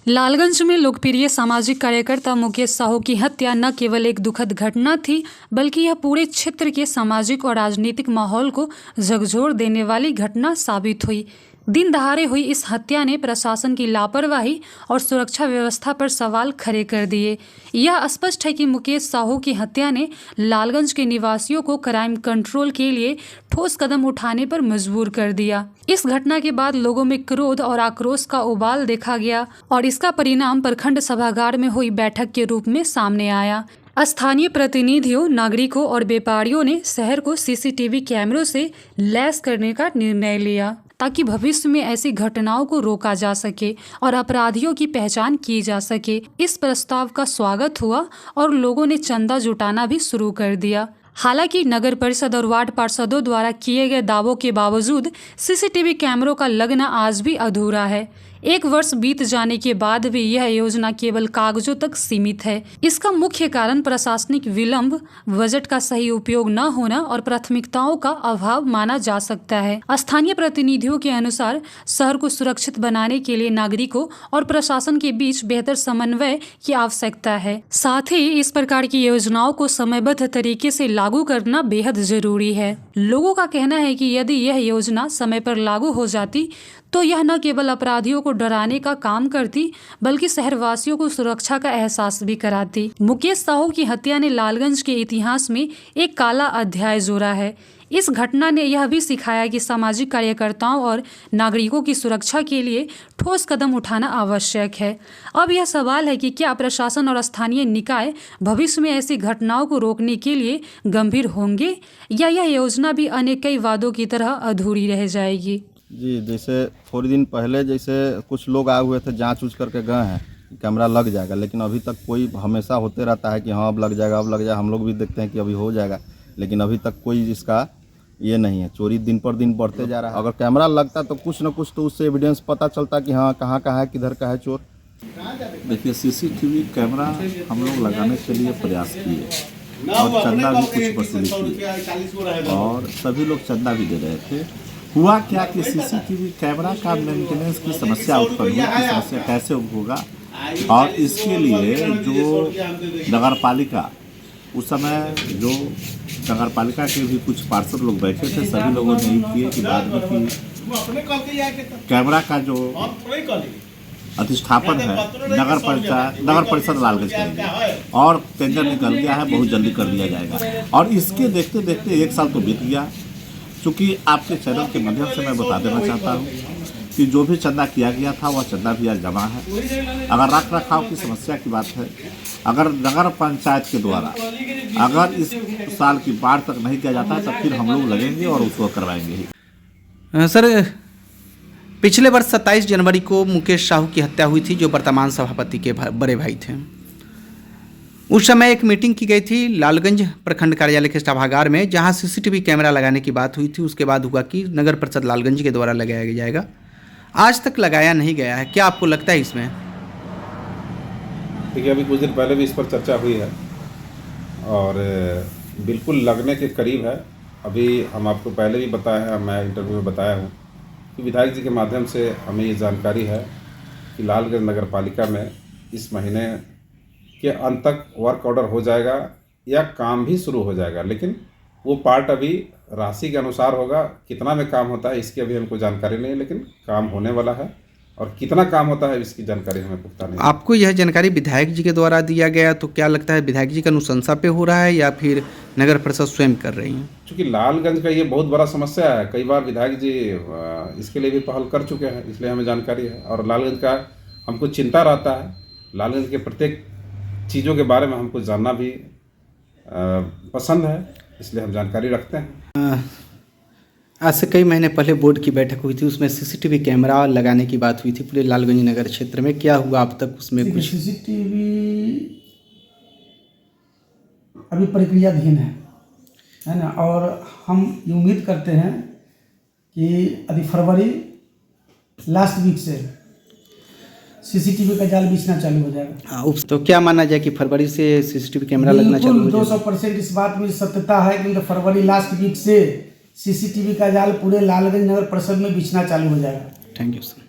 लालगंज में लोकप्रिय सामाजिक कार्यकर्ता मुकेश साहू की हत्या न केवल एक दुखद घटना थी, बल्कि यह पूरे क्षेत्र के सामाजिक और राजनीतिक माहौल को झकझोर देने वाली घटना साबित हुई। दिन दहाड़े हुई इस हत्या ने प्रशासन की लापरवाही और सुरक्षा व्यवस्था पर सवाल खड़े कर दिए। यह स्पष्ट है कि मुकेश साहू की हत्या ने लालगंज के निवासियों को क्राइम कंट्रोल के लिए ठोस कदम उठाने पर मजबूर कर दिया। इस घटना के बाद लोगों में क्रोध और आक्रोश का उबाल देखा गया और इसका परिणाम प्रखंड सभागार में हुई बैठक के रूप में सामने आया। स्थानीय प्रतिनिधियों, नागरिकों और व्यापारियों ने शहर को सीसीटीवी कैमरों से लैस करने का निर्णय लिया ताकि भविष्य में ऐसी घटनाओं को रोका जा सके और अपराधियों की पहचान की जा सके। इस प्रस्ताव का स्वागत हुआ और लोगों ने चंदा जुटाना भी शुरू कर दिया। हालांकि नगर परिषद और वार्ड पार्षदों द्वारा किए गए दावों के बावजूद सीसीटीवी कैमरों का लगना आज भी अधूरा है। 1 वर्ष बीत जाने के बाद भी यह योजना केवल कागजों तक सीमित है। इसका मुख्य कारण प्रशासनिक विलंब, बजट का सही उपयोग न होना और प्राथमिकताओं का अभाव माना जा सकता है। स्थानीय प्रतिनिधियों के अनुसार शहर को सुरक्षित बनाने के लिए नागरिकों और प्रशासन के बीच बेहतर समन्वय की आवश्यकता है। साथ ही इस प्रकार की योजनाओं को समयबद्ध तरीके से लागू करना बेहद जरूरी है। लोगों का कहना है कि यदि यह योजना समय पर लागू हो जाती तो यह न केवल अपराधियों को डराने का काम करती, बल्कि शहरवासियों को सुरक्षा का एहसास भी कराती। मुकेश साहू की हत्या ने लालगंज के इतिहास में एक काला अध्याय जोड़ा है। इस घटना ने यह भी सिखाया कि सामाजिक कार्यकर्ताओं और नागरिकों की सुरक्षा के लिए ठोस कदम उठाना आवश्यक है। अब यह सवाल है कि क्या प्रशासन और स्थानीय निकाय भविष्य में ऐसी घटनाओं को रोकने के लिए गंभीर होंगे या यह योजना भी अन्य कई वादों की तरह अधूरी रह जाएगी। जी, जैसे थोड़े दिन पहले जैसे कुछ लोग आए हुए थे, जांच उच करके गए हैं, कैमरा लग जाएगा, लेकिन अभी तक कोई हमेशा होते रहता है कि हाँ अब लग जाएगा, अब लग जाएगा। हम लोग भी देखते हैं कि अभी हो जाएगा, लेकिन अभी तक कोई इसका ये नहीं है। चोरी दिन पर दिन बढ़ते जा रहा है। अगर कैमरा लगता तो कुछ न कुछ तो उससे एविडेंस पता चलता कि हाँ कहाँ का है, किधर का है चोर। देखिए, सीसीटीवी कैमरा हम लोग लगाने के लिए प्रयास किए और चंदा भी कुछ वसूली की और सभी लोग चंदा भी दे रहे थे। हुआ क्या कि सीसीटीवी कैमरा का मेंटेनेंस की समस्या उत्पन्न हुई। की समस्या कैसे होगा और इसके लिए जो नगर पालिका उस समय जो नगर पालिका के भी कुछ पार्षद लोग बैठे थे, सभी लोगों ने किए कि बाद में कि कैमरा का जो अधिष्ठापन है नगर परिषद लालगंज करेंगे और टेंडर निकल गया है, बहुत जल्दी कर दिया जाएगा। और इसके देखते देखते 1 साल तो बीत गया। चूँकि आपके चैनल के माध्यम से मैं बता देना चाहता हूँ कि जो भी चंदा किया गया था वह चंदा भी आज जमा है। अगर रख रखाव की समस्या की बात है, अगर नगर पंचायत के द्वारा अगर इस साल की बाढ़ तक नहीं किया जाता है, तब फिर हम लोग लगेंगे और उसको करवाएंगे ही। सर, पिछले वर्ष 27 जनवरी को मुकेश साहू की हत्या हुई थी, जो वर्तमान सभापति के बड़े भाई थे। उस समय एक मीटिंग की गई थी लालगंज प्रखंड कार्यालय के सभागार में, जहां सीसीटीवी कैमरा लगाने की बात हुई थी। उसके बाद हुआ कि नगर परिषद लालगंज के द्वारा लगाया जाएगा। आज तक लगाया नहीं गया है। क्या आपको लगता है इसमें? देखिए, अभी कुछ दिन पहले भी इस पर चर्चा हुई है और बिल्कुल लगने के करीब है। अभी हम आपको पहले भी बताया है, मैं इंटरव्यू में बताया हूँ कि विधायक जी के माध्यम से हमें ये जानकारी है कि लालगंज नगर पालिका में इस महीने के अंत तक वर्क ऑर्डर हो जाएगा या काम भी शुरू हो जाएगा, लेकिन वो पार्ट अभी राशि के अनुसार होगा। कितना में काम होता है इसकी अभी हमको जानकारी नहीं है, लेकिन काम होने वाला है और कितना काम होता है इसकी जानकारी हमें पुख्ता नहीं है। आपको यह जानकारी विधायक जी के द्वारा दिया गया, तो क्या लगता है विधायक जी का अनुशंसा पे हो रहा है या फिर नगर परिषद स्वयं कर रही है? चूँकि लालगंज का ये बहुत बड़ा समस्या है, कई बार विधायक जी इसके लिए भी पहल कर चुके हैं, इसलिए हमें जानकारी है। और लालगंज का हमको चिंता रहता है, लालगंज के प्रत्येक चीज़ों के बारे में हमको जानना भी पसंद है, इसलिए हम जानकारी रखते हैं। आज से कई महीने पहले बोर्ड की बैठक हुई थी, उसमें सीसीटीवी कैमरा लगाने की बात हुई थी पूरे लालगंज नगर क्षेत्र में। क्या हुआ अब तक उसमें कुछ? सीसीटीवी अभी प्रक्रियाधीन है ना, और हम ये उम्मीद करते हैं कि अभी फरवरी लास्ट वीक से सीसीटीवी का जाल बिछना चालू हो जाएगा। तो क्या माना जाए कि फरवरी से सीसीटीवी कैमरा लगना चालू हो जाएगा? 200% इस बात में सत्यता है, क्योंकि फरवरी लास्ट वीक से सीसीटीवी का जाल पूरे लालगंज नगर परिषद में बिछना चालू हो जाएगा। Thank you sir.